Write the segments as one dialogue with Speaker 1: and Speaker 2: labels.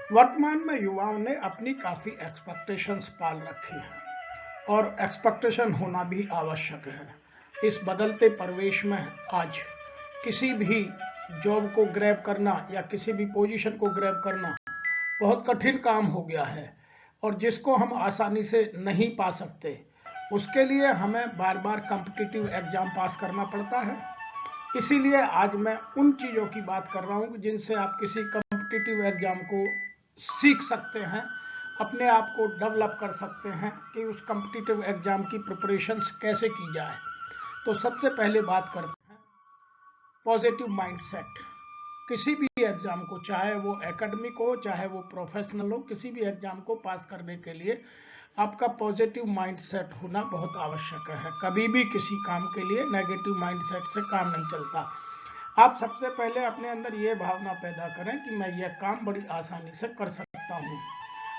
Speaker 1: वर्तमान में युवाओं ने अपनी काफी एक्सपेक्टेशंस पाल रखी हैं और एक्सपेक्टेशन होना भी आवश्यक है। इस बदलते परिवेश में आज किसी भी जॉब को ग्रैब करना या किसी भी पोजीशन को ग्रैब करना बहुत कठिन काम हो गया है और जिसको हम आसानी से नहीं पा सकते, उसके लिए हमें बार बार कॉम्पिटिटिव एग्जाम पास करना पड़ता है। इसीलिए आज मैं उन चीज़ों की बात कर रहा हूँ जिनसे आप किसी कॉम्पिटिटिव एग्जाम को सीख सकते हैं, अपने आप को डेवलप कर सकते हैं कि उस कॉम्पिटिटिव एग्जाम की प्रिपरेशंस कैसे की जाए। तो सबसे पहले बात करते हैं पॉजिटिव माइंडसेट। किसी भी एग्जाम को, चाहे वो एकेडमिक हो चाहे वो प्रोफेशनल हो, किसी भी एग्जाम को पास करने के लिए आपका पॉजिटिव माइंडसेट होना बहुत आवश्यक है। कभी भी किसी काम के लिए नेगेटिव माइंडसेट से काम नहीं चलता। आप सबसे पहले अपने अंदर ये भावना पैदा करें कि मैं यह काम बड़ी आसानी से कर सकता हूँ,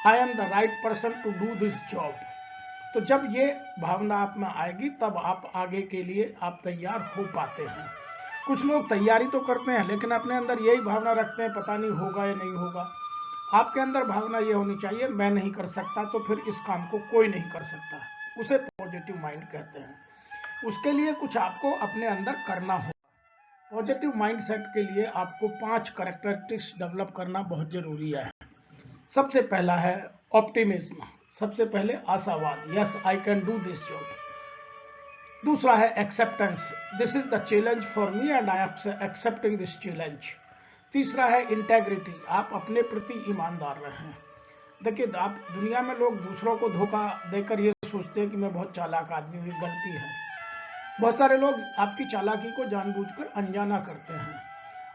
Speaker 1: I am the right person to do this job. तो जब ये भावना आप में आएगी तब आप आगे के लिए आप तैयार हो पाते हैं। कुछ लोग तैयारी तो करते हैं लेकिन अपने अंदर यही भावना रखते हैं पता नहीं होगा या नहीं होगा। आपके अंदर भावना ये होनी चाहिए मैं नहीं कर सकता तो फिर इस काम को कोई नहीं कर सकता। उसे पॉजिटिव माइंड कहते हैं। उसके लिए कुछ आपको अपने अंदर करना होगा। पॉजिटिव माइंडसेट के लिए आपको 5 कैरेक्टरिस्टिक्स डेवलप करना बहुत जरूरी है। सबसे पहला है ऑप्टिमिज्म, सबसे पहले आशावाद, yes I can do this job. दूसरा है acceptance, this is the challenge for me and I am accepting this challenge. तीसरा है इंटेग्रिटी, आप अपने प्रति ईमानदार रहें। देखिए, आप दुनिया में लोग दूसरों को धोखा देकर ये सोचते हैं कि मैं बहुत चालाक आदमी हूँ, गलती है। बहुत सारे लोग आपकी चालाकी को जानबूझकर अनजाना करते हैं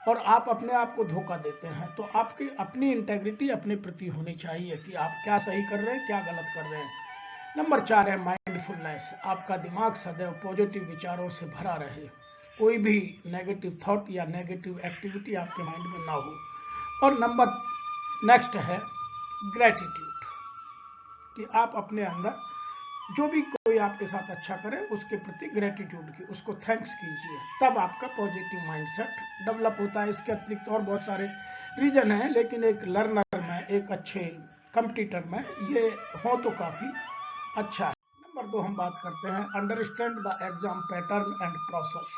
Speaker 1: और आप अपने आप को धोखा देते हैं। तो आपकी अपनी इंटेग्रिटी अपने प्रति होनी चाहिए कि आप क्या सही कर रहे हैं, क्या गलत कर रहे हैं। नंबर 4 है माइंडफुलनेस, आपका दिमाग सदैव पॉजिटिव विचारों से भरा रहे, कोई भी नेगेटिव थॉट या नेगेटिव एक्टिविटी आपके माइंड में ना हो। और नंबर नेक्स्ट है ग्रेटिट्यूड, कि आप अपने अंदर जो भी कोई आपके साथ अच्छा करे उसके प्रति ग्रेटिट्यूड की, उसको थैंक्स कीजिए, तब आपका पॉजिटिव माइंडसेट डेवलप होता है। इसके अतिरिक्त और बहुत सारे रीजन हैं लेकिन एक लर्नर में, एक अच्छे कंपटीटर में ये हो तो काफ़ी अच्छा है। नंबर 2 हम बात करते हैं understand the exam pattern and process.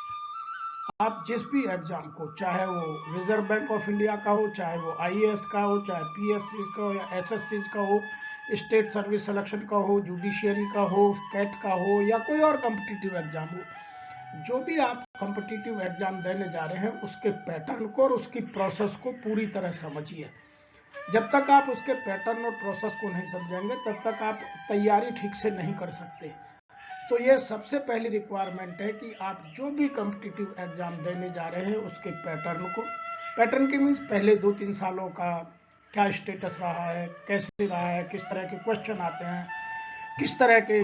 Speaker 1: आप जिस भी एग्जाम को, चाहे वो रिजर्व बैंक ऑफ इंडिया का हो, चाहे वो आईएएस का हो, चाहे पीएससी का हो या एसएससी का हो, स्टेट सर्विस सिलेक्शन का हो, जुडिशियरी का हो, कैट का हो या कोई और कॉम्पिटिटिव एग्जाम हो, जो भी आप कॉम्पिटिटिव एग्जाम देने जा रहे हैं उसके पैटर्न को और उसकी प्रोसेस को पूरी तरह समझिए। जब तक आप उसके पैटर्न और प्रोसेस को नहीं समझेंगे तब तक आप तैयारी ठीक से नहीं कर सकते। तो ये सबसे पहली रिक्वायरमेंट है कि आप जो भी कॉम्पिटिटिव एग्जाम देने जा रहे हैं उसके पैटर्न को, पैटर्न के मीन्स पहले 2-3 सालों का क्या स्टेटस रहा है, कैसे रहा है, किस तरह के क्वेश्चन आते हैं, किस तरह के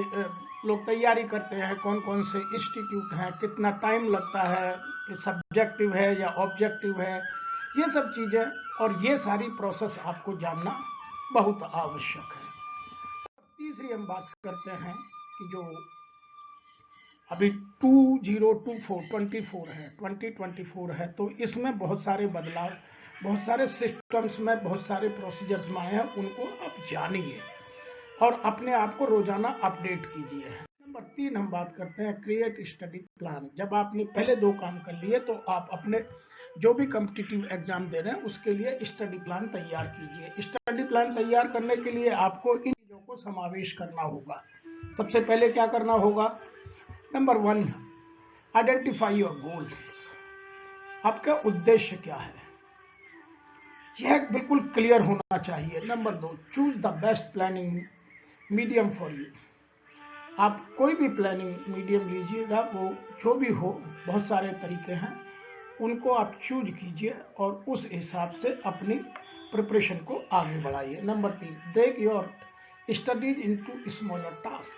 Speaker 1: लोग तैयारी करते हैं, कौन कौन से इंस्टीट्यूट हैं, कितना टाइम लगता है, सब्जेक्टिव है या ऑब्जेक्टिव है, ये सब चीज़ें और ये सारी प्रोसेस आपको जानना बहुत आवश्यक है। तीसरी हम बात करते हैं कि जो अभी 2024 है तो इसमें बहुत सारे बदलाव, बहुत सारे सिस्टम्स में, बहुत सारे प्रोसीजर्स में आए हैं, उनको आप जानिए और अपने आप को रोजाना अपडेट कीजिए। नंबर 3 हम बात करते हैं क्रिएट स्टडी प्लान। जब आपने पहले 2 काम कर लिए तो आप अपने जो भी कॉम्पिटिटिव एग्जाम दे रहे हैं उसके लिए स्टडी प्लान तैयार कीजिए। स्टडी प्लान तैयार करने के लिए आपको इन चीज़ों को समावेश करना होगा। सबसे पहले क्या करना होगा, नंबर 1 आइडेंटिफाई योर गोल, आपका उद्देश्य क्या है, यह बिल्कुल क्लियर होना चाहिए। Number 2 choose the best planning medium for you, आप कोई भी प्लानिंग मीडियम लीजिएगा, वो जो भी हो, बहुत सारे तरीके हैं, उनको आप चूज कीजिए और उस हिसाब से अपनी प्रिपरेशन को आगे बढ़ाइए। Number 3 break your studies into smaller task,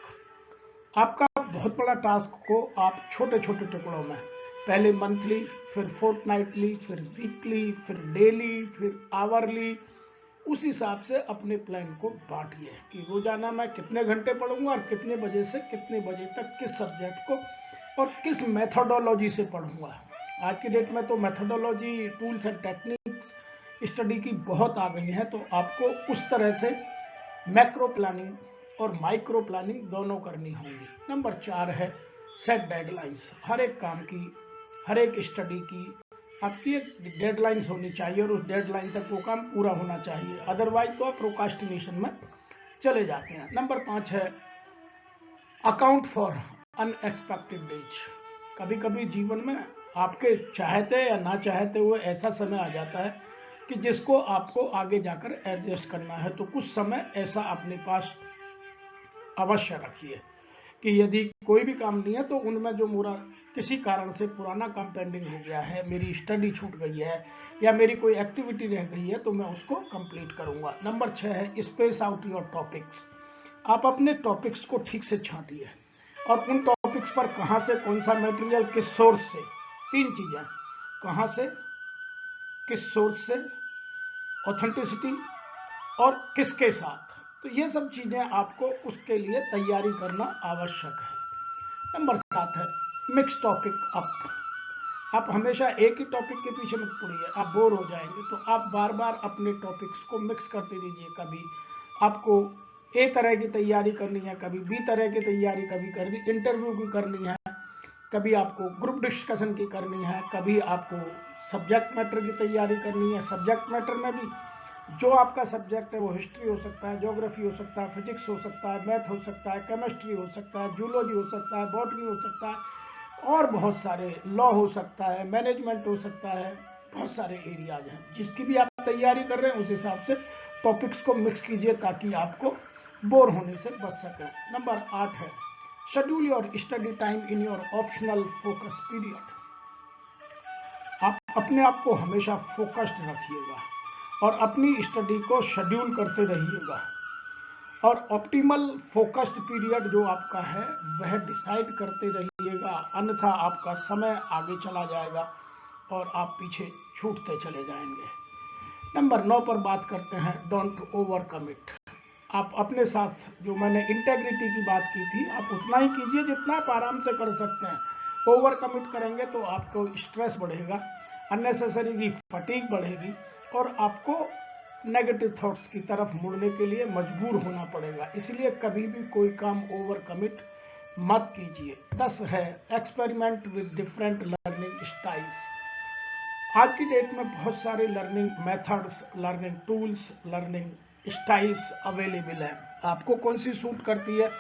Speaker 1: आपका बहुत बड़ा टास्क को आप छोटे छोटे टुकड़ों में, पहले मंथली, फिर फोर्टनाइटली, फिर वीकली, फिर डेली, फिर आवरली, उस हिसाब से अपने प्लान को बांटिए कि रोजाना मैं कितने घंटे पढ़ूंगा और कितने बजे से कितने बजे तक किस सब्जेक्ट को और किस मेथोडोलॉजी से पढ़ूंगा। आज की डेट में तो methodology, tools and techniques study की बहुत आ गई हैं, तो आपको उस तरह से मैक्रो प्लानिंग और माइक्रो प्लानिंग दोनों करनी होगी। नंबर 4 है सेट डेडलाइंस। हर एक काम की, हर एक स्टडी की आपकी एक डेडलाइंस होनी चाहिए और उस डेडलाइन तक वो काम पूरा होना चाहिए, अदरवाइज तो आप प्रोकास्टिनेशन में चले जाते हैं। नंबर 5 है अकाउंट फॉर अनएक्सपेक्टेड डेज। कभी कभी जीवन में आपके चाहते या ना चाहते हुए ऐसा समय आ जाता है कि जिसको आपको आगे जाकर एडजस्ट करना है, तो कुछ समय ऐसा अपने पास अवश्य रखिए कि यदि कोई भी काम नहीं है तो उनमें जो मेरा किसी कारण से पुराना काम पेंडिंग हो गया है, मेरी स्टडी छूट गई है या मेरी कोई एक्टिविटी रह गई है, तो मैं उसको कंप्लीट करूंगा। नंबर 6 है स्पेस आउट योर टॉपिक्स। आप अपने टॉपिक्स को ठीक से छांटिए और उन टॉपिक्स पर कहां से कौन सा मटेरियल किस सोर्स से, 3 चीजें, कहां से, किस सोर्स से, ऑथेंटिसिटी और किसके साथ, तो ये सब चीजें आपको उसके लिए तैयारी करना आवश्यक है। नंबर 7 है मिक्स टॉपिक अप। आप हमेशा एक ही टॉपिक के पीछे मत पड़िए, आप बोर हो जाएंगे, तो आप बार बार अपने टॉपिक्स को मिक्स करते रहिए। कभी आपको ए तरह की तैयारी करनी है, कभी बी तरह की तैयारी, कभी करनी इंटरव्यू की करनी है, कभी आपको ग्रुप डिस्कशन की करनी है, कभी आपको सब्जेक्ट मैटर की तैयारी करनी है। सब्जेक्ट मैटर में भी जो आपका सब्जेक्ट है वो हिस्ट्री हो सकता है, ज्योग्राफी हो सकता है, फिजिक्स हो सकता है, मैथ हो सकता है, केमिस्ट्री हो सकता है, जूलॉजी हो सकता है, बॉटनी हो सकता है और बहुत सारे, लॉ हो सकता है, मैनेजमेंट हो सकता है, बहुत सारे एरियाज हैं। जिसकी भी आप तैयारी कर रहे हैं उस हिसाब से टॉपिक्स को मिक्स कीजिए ताकि आपको बोर होने से बच सके। नंबर 8 है schedule your study time in your optional focus period. आप अपने आप को हमेशा फोकस्ड रखिएगा और अपनी स्टडी को शेड्यूल करते रहिएगा और ऑप्टिमल फोकस्ड पीरियड जो आपका है वह डिसाइड करते रहिएगा, अन्यथा आपका समय आगे चला जाएगा और आप पीछे छूटते चले जाएंगे। नंबर 9 पर बात करते हैं डोंट ओवर कमिट। आप अपने साथ, जो मैंने इंटेग्रिटी की बात की थी, आप उतना ही कीजिए जितना आप आराम से कर सकते हैं। ओवर कमिट करेंगे तो आपको स्ट्रेस बढ़ेगा, अननेसेसरी की फटीग बढ़ेगी और आपको नेगेटिव थॉट्स की तरफ मुड़ने के लिए मजबूर होना पड़ेगा। इसलिए कभी भी कोई काम ओवर कमिट मत कीजिए। 10 है experiment with different learning styles. आज की डेट में बहुत सारे learning methods, learning tools, learning styles available है। आपको कौन सी सूट करती है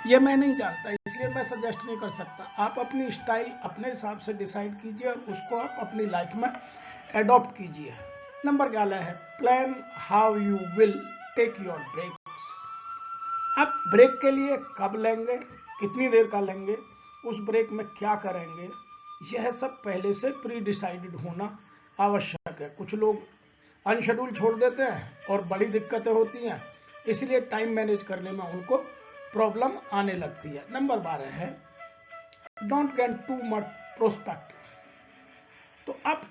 Speaker 1: ये मैं नहीं जानता, इसलिए मैं सजेस्ट नहीं कर सकता। आप अपनी स्टाइल अपने हिसाब से डिसाइड कीजिए और उसको आप अपनी लाइफ में एडॉप्ट कीजिए। नंबर 11 है plan how you will take your breaks. आप ब्रेक के लिए कब लेंगे, कितनी देर का लेंगे, उस ब्रेक में क्या करेंगे, यह सब पहले से प्री डिसाइडेड होना आवश्यक है। कुछ लोग अनशेड्यूल छोड़ देते हैं और बड़ी दिक्कतें होती हैं, इसलिए टाइम मैनेज करने में उनको प्रॉब्लम आने लगती है। नंबर 12 है don't get too much prospective. तो आप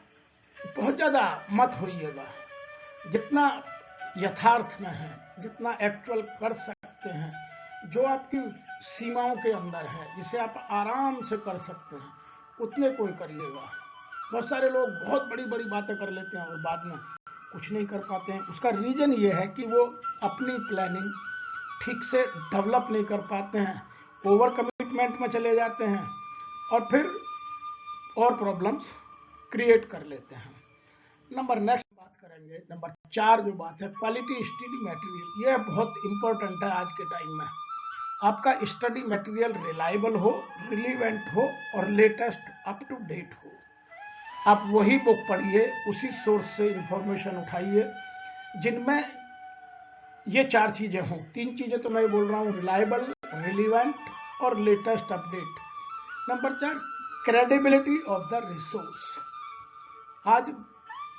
Speaker 1: बहुत ज्यादा मत होइएगा, जितना यथार्थ में है, जितना एक्चुअल कर सकते हैं, जो आपकी सीमाओं के अंदर है, जिसे आप आराम से कर सकते हैं, उतने कोई करिएगा। बहुत सारे लोग बहुत बड़ी बड़ी बातें कर लेते हैं और बाद में कुछ नहीं कर पाते हैं। उसका रीजन ये है कि वो अपनी प्लानिंग ठीक से डेवलप नहीं कर पाते हैं, ओवर कमिटमेंट में चले जाते हैं और फिर और प्रॉब्लम्स क्रिएट कर लेते हैं। नंबर नेक्स्ट बात करेंगे, नंबर 4 जो बात है क्वालिटी स्टडी मटेरियल। यह बहुत इंपॉर्टेंट है आज के टाइम में। आपका स्टडी मटेरियल रिलायबल हो, रिलीवेंट हो और लेटेस्ट अप टू डेट हो। आप वही बुक पढ़िए, उसी सोर्स से इंफॉर्मेशन उठाइए जिनमें ये 4 चीजें हों। 3 चीजें तो मैं बोल रहा हूं, रिलायबल, रिलीवेंट और latest update. Number 4 credibility of the resource. आज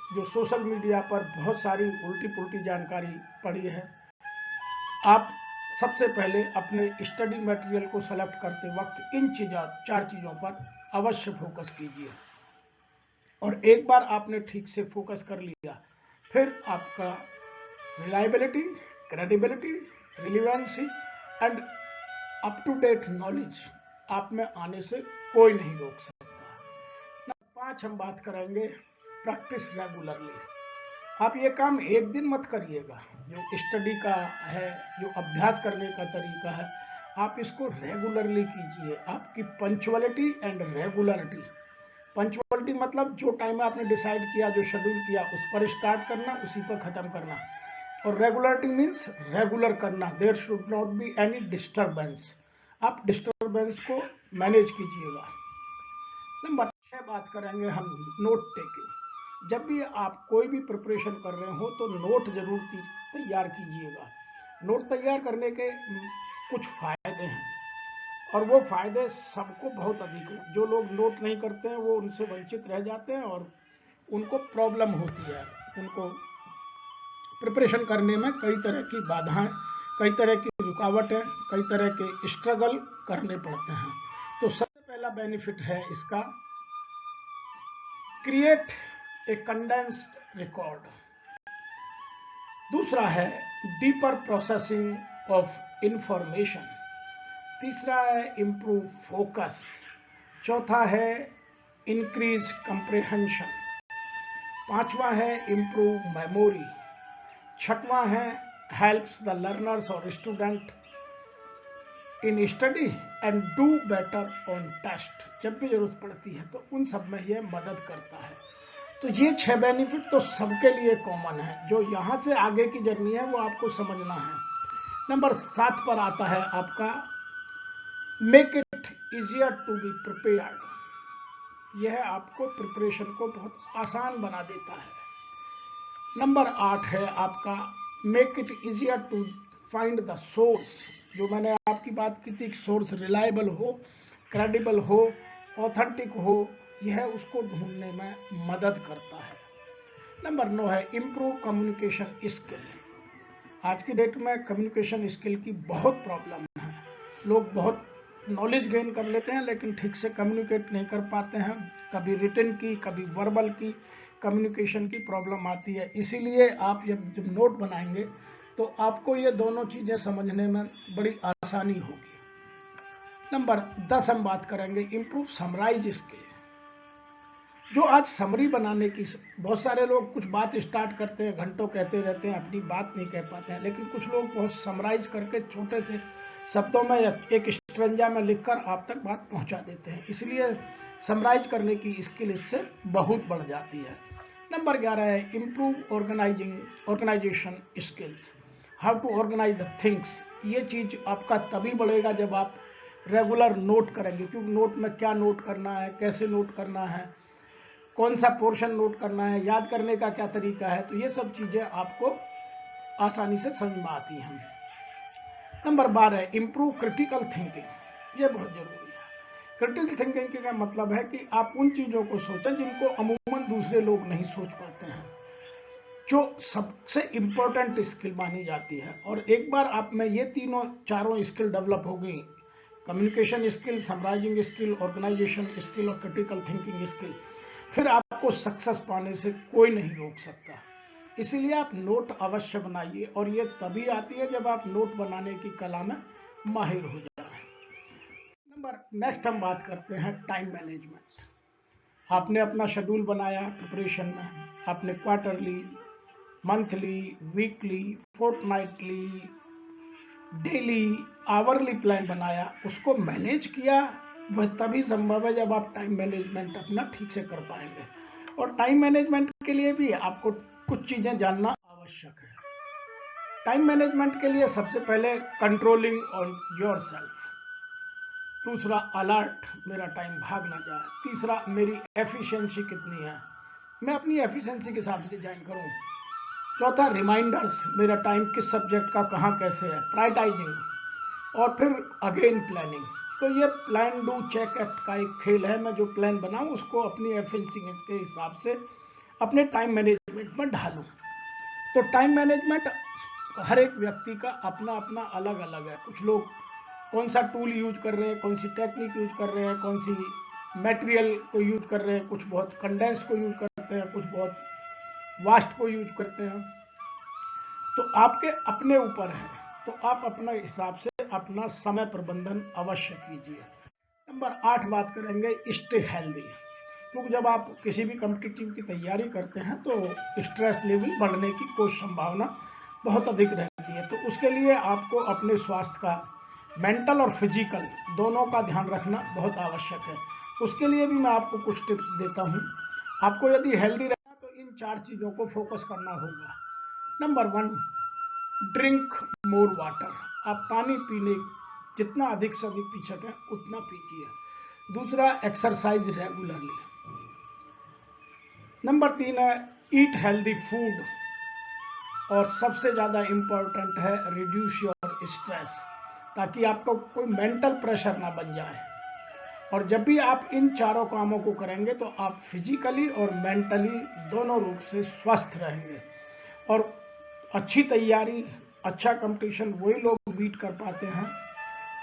Speaker 1: जो सोशल मीडिया पर बहुत सारी उल्टी पुल्टी जानकारी पड़ी है, आप सबसे पहले अपने स्टडी मटेरियल को सेलेक्ट करते वक्त इन 4 चीजों पर अवश्य फोकस कीजिए और एक बार आपने ठीक से फोकस कर लिया, फिर आपका reliability, credibility, relevancy and up to date knowledge आप में आने से कोई नहीं रोक सकता। नंबर 5 हम बात करेंगे प्रैक्टिस रेगुलरली। आप ये काम एक दिन मत करिएगा। जो स्टडी का है, जो अभ्यास करने का तरीका है, आप इसको रेगुलरली कीजिए। आपकी पंक्चुअलिटी एंड रेगुलरिटी, पंक्चुअलिटी मतलब जो टाइम आपने डिसाइड किया, जो शेड्यूल किया, उस पर स्टार्ट करना, उसी पर खत्म करना। और रेगुलरिटी मीन्स रेगुलर करना, there should not be any disturbance. आप डिस्टर्बेंस को मैनेज कीजिएगा। नंबर 6 बात करेंगे हम नोट टेकिंग। जब भी आप कोई भी प्रिपरेशन कर रहे हो तो नोट जरूर तैयार कीजिएगा। नोट तैयार करने के कुछ फायदे हैं और वो फायदे सबको बहुत अधिक हैं। जो लोग नोट नहीं करते हैं वो उनसे वंचित रह जाते हैं और उनको प्रॉब्लम होती है। उनको प्रिपरेशन करने में कई तरह की बाधाएं, कई तरह की रुकावटें, कई तरह के स्ट्रगल करने पड़ते हैं। तो सबसे पहला बेनिफिट है इसका, क्रिएट ए कंडेंस्ड रिकॉर्ड। दूसरा है डीपर प्रोसेसिंग ऑफ इंफॉर्मेशन। तीसरा है इम्प्रूव फोकस। चौथा है इंक्रीज कंप्रिहेंशन। पांचवा है इम्प्रूव मेमोरी। छठवां है हेल्प्स द लर्नर्स और student in study and do better on test. जब भी जरूरत पड़ती है तो उन सब में यह मदद करता है। तो ये 6 बेनिफिट तो सबके लिए कॉमन है। जो यहां से आगे की जर्नी है वो आपको समझना है। नंबर 7 पर आता है आपका make it easier to be prepared. यह आपको प्रिपरेशन को बहुत आसान बना देता है। नंबर 8 है आपका make it easier to find the source. जो मैंने आपकी बात की थी, सोर्स रिलायबल हो, क्रेडिबल हो, ऑथेंटिक हो, यह उसको ढूंढने में मदद करता है। नंबर 9 है इम्प्रूव कम्युनिकेशन स्किल। आज की डेट में कम्युनिकेशन स्किल की बहुत प्रॉब्लम है। लोग बहुत नॉलेज गेन कर लेते हैं लेकिन ठीक से कम्युनिकेट नहीं कर पाते हैं। कभी रिटन की, कभी वर्बल की कम्युनिकेशन की प्रॉब्लम आती है। इसीलिए आप जब नोट बनाएंगे तो आपको ये दोनों चीजें समझने में बड़ी आसानी होगी। नंबर 10 हम बात करेंगे इम्प्रूव समराइज स्किल। जो आज समरी बनाने की, बहुत सारे लोग कुछ बात स्टार्ट करते हैं, घंटों कहते रहते हैं, अपनी बात नहीं कह पाते हैं, लेकिन कुछ लोग बहुत समराइज करके छोटे से शब्दों में या एक स्ट्रंजा में लिखकर आप तक बात पहुंचा देते हैं। इसलिए समराइज करने की स्किल इससे बहुत बढ़ जाती है। नंबर 11 है improve organisation skills. How to organise the things. ये चीज आपका तभी बढ़ेगा जब आप रेगुलर नोट करेंगे। क्योंकि नोट में क्या नोट करना है, कैसे नोट करना है, कौन सा पोर्शन नोट करना है, याद करने का क्या तरीका है, तो ये सब चीजें आपको आसानी से समझ में आती हैं। नंबर 12 है इम्प्रूव क्रिटिकल थिंकिंग। ये बहुत जरूरी है। क्रिटिकल थिंकिंग का मतलब है कि आप उन चीजों को सोचें जिनको अमूमन दूसरे लोग नहीं सोच पाते हैं, जो सबसे इंपॉर्टेंट स्किल मानी जाती है। और एक बार आप में ये चारों स्किल डेवलप हो गई, communication skill, summarising skill, organisation skill और क्रिटिकल थिंकिंग स्किल, फिर आपको सक्सेस पाने से कोई नहीं रोक सकता। इसीलिए आप नोट अवश्य बनाइए और ये तभी आती है जब आप नोट बनाने की कला में माहिर हो जाए। नेक्स्ट हम बात करते हैं टाइम मैनेजमेंट। आपने अपना शेड्यूल बनाया प्रिपरेशन में, आपने quarterly, monthly, weekly, fortnightly, daily, hourly plan बनाया, उसको मैनेज किया। वह तभी संभव है जब आप टाइम मैनेजमेंट अपना ठीक से कर पाएंगे। और टाइम मैनेजमेंट के लिए भी आपको कुछ चीजें जानना आवश्यक है। टाइम मैनेजमेंट के लिए सबसे पहले कंट्रोलिंग ऑन योरसेल्फ। दूसरा अलर्ट, मेरा टाइम भाग ना जाए। तीसरा मेरी एफिशिएंसी कितनी है, मैं अपनी एफिशिएंसी के हिसाब से डिजाइन करूं। चौथा रिमाइंडर्स, मेरा टाइम किस सब्जेक्ट का कहाँ कैसे है, प्रायोरिटाइजिंग। और फिर अगेन प्लानिंग। तो ये प्लान डू चेक एक्ट का एक खेल है। मैं जो प्लान बनाऊं उसको अपनी एफिशिएंसी के हिसाब से अपने टाइम मैनेजमेंट में ढालूं। तो टाइम मैनेजमेंट हर एक व्यक्ति का अपना अपना अलग अलग है। कुछ लोग कौन सा टूल यूज कर रहे हैं, कौन सी टेक्निक यूज कर रहे हैं, कौन सी मटेरियल को यूज कर रहे हैं, कुछ बहुत कंडेंस को यूज करते हैं, कुछ बहुत वास्ट को यूज करते हैं। तो आपके अपने ऊपर है। तो आप अपने हिसाब से अपना समय प्रबंधन अवश्य कीजिए। नंबर 8 बात करेंगे स्टे हेल्दी। क्योंकि जब आप किसी भी कॉम्पिटिटिव की तैयारी करते हैं तो स्ट्रेस लेवल बढ़ने की कुछ संभावना बहुत अधिक रहती है। तो उसके लिए आपको अपने स्वास्थ्य का, मेंटल और फिजिकल दोनों का ध्यान रखना बहुत आवश्यक है। उसके लिए भी मैं आपको कुछ टिप्स देता हूँ। आपको यदि हेल्दी रहना तो इन 4 चीज़ों को फोकस करना होगा। Number 1, drink more water. आप पानी पीने जितना अधिक से अधिक पी सकें उतना पीजिए। दूसरा, एक्सरसाइज रेगुलरली। नंबर 3 है ईट हेल्दी फूड। और सबसे ज़्यादा इम्पोर्टेंट है रिड्यूस योर स्ट्रेस, ताकि आपको कोई मेंटल प्रेशर ना बन जाए। और जब भी आप इन चारों कामों को करेंगे तो आप फिजिकली और मेंटली दोनों रूप से स्वस्थ रहेंगे। और अच्छी तैयारी, अच्छा कंपटीशन वही लोग बीट कर पाते हैं,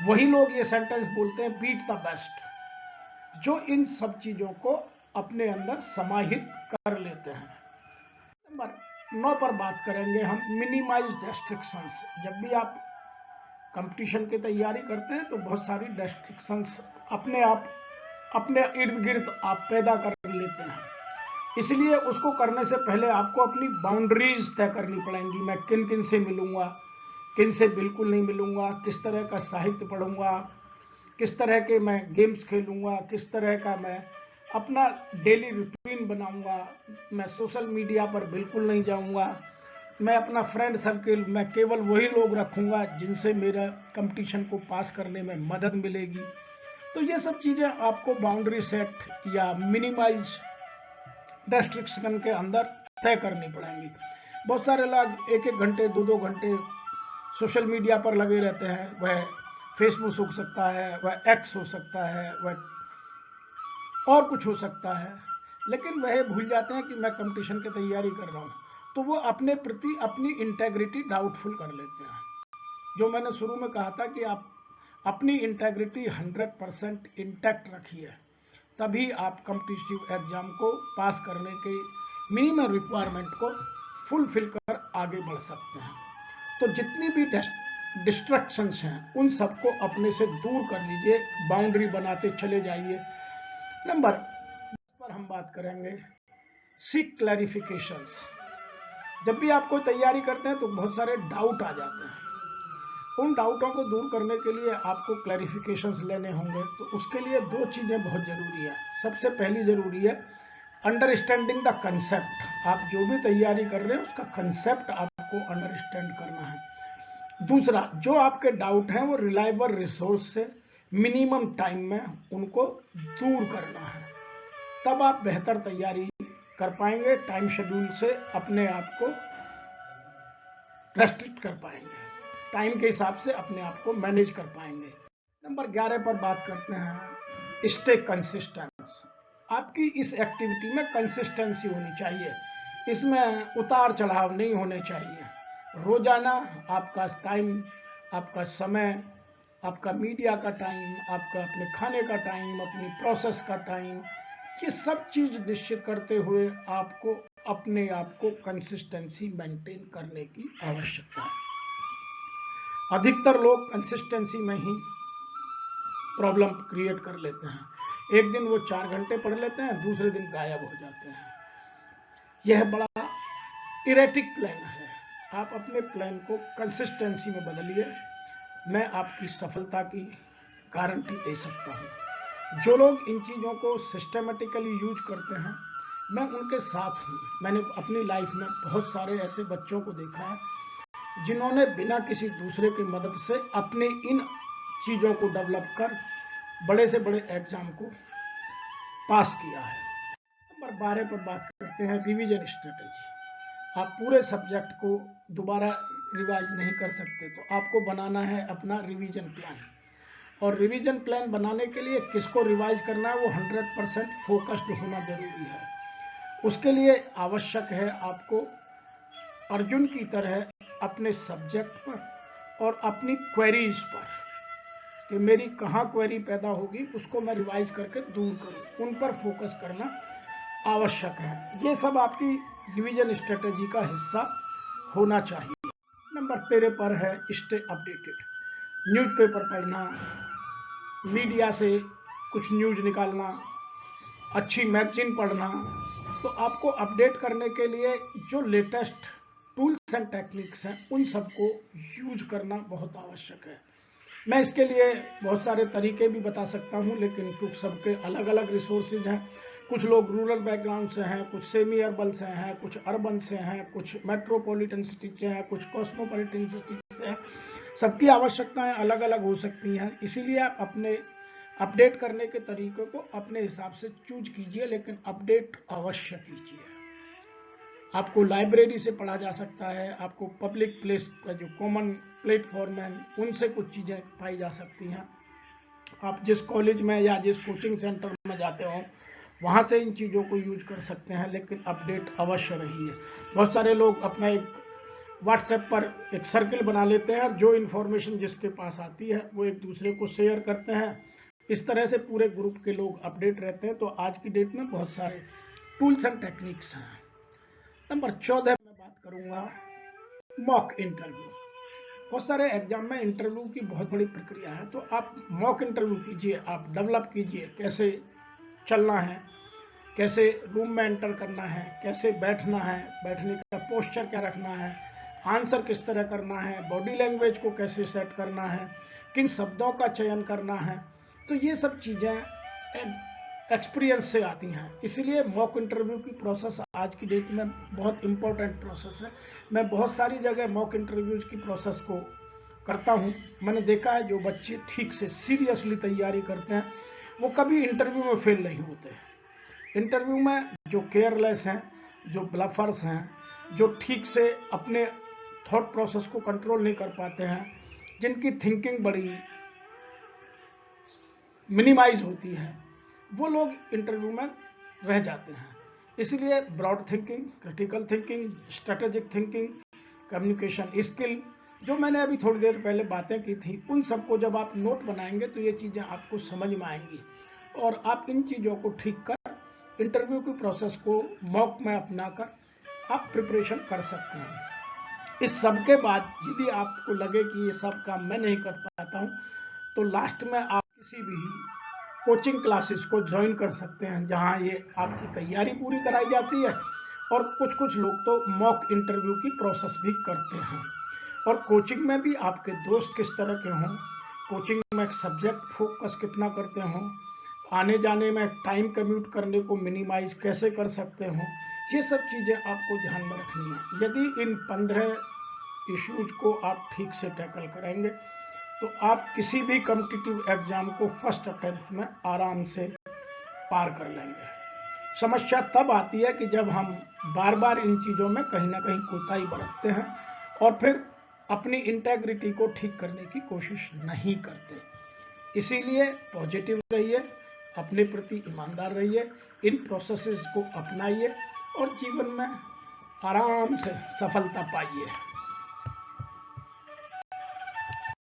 Speaker 1: वही लोग ये सेंटेंस बोलते हैं, बीट द बेस्ट, जो इन सब चीज़ों को अपने अंदर समाहित कर लेते हैं। नंबर 9 पर बात करेंगे हम, मिनिमाइज रेस्ट्रिक्शंस। जब भी आप कंपटीशन की तैयारी करते हैं तो बहुत सारी रेस्ट्रिक्शंस अपने इर्द गिर्द आप पैदा कर लेते हैं। इसलिए उसको करने से पहले आपको अपनी बाउंड्रीज तय करनी पड़ेंगी। मैं किन किन से मिलूंगा, किन से बिल्कुल नहीं मिलूंगा, किस तरह का साहित्य पढ़ूंगा, किस तरह के मैं गेम्स खेलूंगा, किस तरह का मैं अपना डेली रूटीन बनाऊंगा। मैं सोशल मीडिया पर बिल्कुल नहीं जाऊंगा। मैं अपना फ्रेंड सर्किल मैं केवल वही लोग रखूंगा जिनसे मेरा कंपटीशन को पास करने में मदद मिलेगी। तो ये सब चीज़ें आपको बाउंड्री सेट या मिनिमाइज रेस्ट्रिक्शन के अंदर तय करनी पड़ेंगी। बहुत सारे लोग 1-1 घंटे 2-2 घंटे सोशल मीडिया पर लगे रहते हैं। वह फेसबुक हो सकता है, वह एक्स हो सकता है, वह और कुछ हो सकता है, लेकिन वह भूल जाते हैं कि मैं कंपटीशन की तैयारी कर रहा हूँ। तो वो अपने प्रति अपनी इंटेग्रिटी डाउटफुल कर लेते हैं। जो मैंने शुरू में कहा था कि आप अपनी इंटेग्रिटी 100% इंटैक्ट रखिए, तभी आप कॉम्पिटिटिव एग्जाम को पास करने के मिनिमम रिक्वायरमेंट को फुलफिल कर आगे बढ़ सकते हैं। तो जितनी भी डिस्ट्रैक्शंस हैं उन सबको अपने से दूर कर लीजिए, बाउंड्री बनाते चले जाइए। नंबर पर हम बात करेंगे सीक क्लैरिफिकेशंस। जब भी आप कोई तैयारी करते हैं तो बहुत सारे डाउट आ जाते हैं। उन डाउटों को दूर करने के लिए आपको क्लैरिफिकेशंस लेने होंगे। तो उसके लिए 2 चीज़ें बहुत ज़रूरी है। सबसे पहली ज़रूरी है अंडरस्टैंडिंग द कंसेप्ट। आप जो भी तैयारी कर रहे हैं उसका कंसेप्ट आपको अंडरस्टैंड करना है। दूसरा, जो आपके डाउट हैं वो रिलायबल रिसोर्स से मिनिमम टाइम में उनको दूर करना है। तब आप बेहतर तैयारी कर पाएंगे, टाइम शेड्यूल से अपने आप को रेस्ट्रिक्ट कर पाएंगे, टाइम के हिसाब से अपने आप को मैनेज कर पाएंगे। नंबर 11 पर बात करते हैं स्टे कंसिस्टेंस। आपकी इस एक्टिविटी में कंसिस्टेंसी होनी चाहिए, इसमें उतार चढ़ाव नहीं होने चाहिए। रोजाना आपका टाइम, आपका समय, आपका मीडिया का टाइम, आपका अपने खाने का टाइम, अपनी प्रोसेस का टाइम, ये सब चीज निश्चित करते हुए आपको अपने आप को कंसिस्टेंसी मेंटेन करने की आवश्यकता है। अधिकतर लोग कंसिस्टेंसी में ही प्रॉब्लम क्रिएट कर लेते हैं। एक दिन वो 4 घंटे पढ़ लेते हैं, दूसरे दिन गायब हो जाते हैं। यह बड़ा इरेटिक प्लान है। आप अपने प्लान को कंसिस्टेंसी में बदलिए। मैं आपकी सफलता की गारंटी दे सकता हूँ। जो लोग इन चीज़ों को सिस्टमेटिकली यूज करते हैं, मैं उनके साथ हूँ। मैंने अपनी लाइफ में बहुत सारे ऐसे बच्चों को देखा है जिन्होंने बिना किसी दूसरे की मदद से अपने इन चीज़ों को डेवलप कर बड़े से बड़े एग्जाम को पास किया है। नंबर 12 पर बात करते हैं रिवीजन स्ट्रेटेजी। आप पूरे सब्जेक्ट को दोबारा रिवाइज नहीं कर सकते, तो आपको बनाना है अपना रिवीजन प्लान। और रिवीजन प्लान बनाने के लिए किसको रिवाइज करना है वो 100% फोकस्ड होना जरूरी है। उसके लिए आवश्यक है आपको अर्जुन की तरह अपने सब्जेक्ट पर और अपनी क्वेरीज पर, कि मेरी कहाँ क्वेरी पैदा होगी उसको मैं रिवाइज करके दूर करूँ, उन पर फोकस करना आवश्यक है। ये सब आपकी रिवीजन स्ट्रेटेजी का हिस्सा होना चाहिए। नंबर 13 पर है स्टे अपडेटेड। न्यूज़पेपर पढ़ना, मीडिया से कुछ न्यूज़ निकालना, अच्छी मैगजीन पढ़ना, तो आपको अपडेट करने के लिए जो लेटेस्ट टूल्स एंड टेक्निक्स हैं उन सबको यूज करना बहुत आवश्यक है। मैं इसके लिए बहुत सारे तरीके भी बता सकता हूं, लेकिन क्योंकि सबके अलग अलग रिसोर्सेज हैं, कुछ लोग रूरल बैकग्राउंड से हैं, कुछ सेमी अर्बन से हैं, कुछ अर्बन से हैं, कुछ मेट्रोपॉलिटन सिटी से हैं, कुछ कॉस्मोपॉलिटन सिटी से हैं, सबकी आवश्यकताएं अलग अलग हो सकती हैं। इसीलिए आप अपने अपडेट करने के तरीके को अपने हिसाब से चूज कीजिए, लेकिन अपडेट अवश्य कीजिए। आपको लाइब्रेरी से पढ़ा जा सकता है, आपको पब्लिक प्लेस का जो कॉमन प्लेटफॉर्म है उनसे कुछ चीज़ें पाई जा सकती हैं। आप जिस कॉलेज में या जिस कोचिंग सेंटर में जाते हो वहाँ से इन चीज़ों को यूज कर सकते हैं, लेकिन अपडेट अवश्य रहिए। बहुत सारे लोग अपना एक व्हाट्सएप पर एक सर्किल बना लेते हैं और जो इन्फॉर्मेशन जिसके पास आती है वो एक दूसरे को शेयर करते हैं। इस तरह से पूरे ग्रुप के लोग अपडेट रहते हैं। तो आज की डेट में बहुत सारे टूल्स एंड टेक्निक्स हैं। नंबर 14 में बात करूंगा मॉक इंटरव्यू। बहुत सारे एग्जाम में इंटरव्यू की बहुत बड़ी प्रक्रिया है, तो आप मॉक इंटरव्यू कीजिए, आप डेवलप कीजिए कैसे चलना है, कैसे रूम में एंटर करना है, कैसे बैठना है, बैठने का पोस्चर क्या रखना है, आंसर किस तरह करना है, बॉडी लैंग्वेज को कैसे सेट करना है, किन शब्दों का चयन करना है। तो ये सब चीज़ें एक्सपीरियंस से आती हैं। इसीलिए मॉक इंटरव्यू की प्रोसेस आज की डेट में बहुत इंपॉर्टेंट प्रोसेस है। मैं बहुत सारी जगह मॉक इंटरव्यूज की प्रोसेस को करता हूं। मैंने देखा है जो बच्चे ठीक से सीरियसली तैयारी करते हैं वो कभी इंटरव्यू में फेल नहीं होते। इंटरव्यू में जो केयरलेस हैं, जो ब्लफर्स हैं, जो ठीक से अपने थॉट प्रोसेस को कंट्रोल नहीं कर पाते हैं, जिनकी थिंकिंग बड़ी मिनिमाइज होती है, वो लोग इंटरव्यू में रह जाते हैं। इसलिए broad thinking, critical thinking, strategic thinking, communication skill, जो मैंने अभी थोड़ी देर पहले बातें की थी, उन सबको जब आप नोट बनाएंगे तो ये चीज़ें आपको समझ में आएंगी और आप इन चीज़ों को ठीक कर इंटरव्यू की प्रोसेस को मॉक में अपनाकर आप प्रिपरेशन कर सकते हैं। इस सब के बाद यदि आपको लगे कि ये सब काम मैं नहीं कर पाता हूँ, तो लास्ट में आप किसी भी कोचिंग क्लासेस को ज्वाइन कर सकते हैं, जहां ये आपकी तैयारी पूरी कराई जाती है। और कुछ कुछ लोग तो मॉक इंटरव्यू की प्रोसेस भी करते हैं। और कोचिंग में भी आपके दोस्त किस तरह के हों, कोचिंग में सब्जेक्ट फोकस कितना करते हों, आने जाने में टाइम कम्यूट करने को मिनिमाइज कैसे कर सकते हों, ये सब चीज़ें आपको ध्यान में रखनी है। यदि इन 15 इश्यूज को आप ठीक से टैकल करेंगे तो आप किसी भी कॉम्पिटिटिव एग्जाम को फर्स्ट अटेम्प्ट में आराम से पार कर लेंगे। समस्या तब आती है कि जब हम बार बार इन चीज़ों में कहीं ना कहीं कोताही बरतते हैं और फिर अपनी इंटेग्रिटी को ठीक करने की कोशिश नहीं करते। इसीलिए पॉजिटिव रहिए, अपने प्रति ईमानदार रहिए, इन प्रोसेसेस को अपनाइए और जीवन में आराम से सफलता पाइए।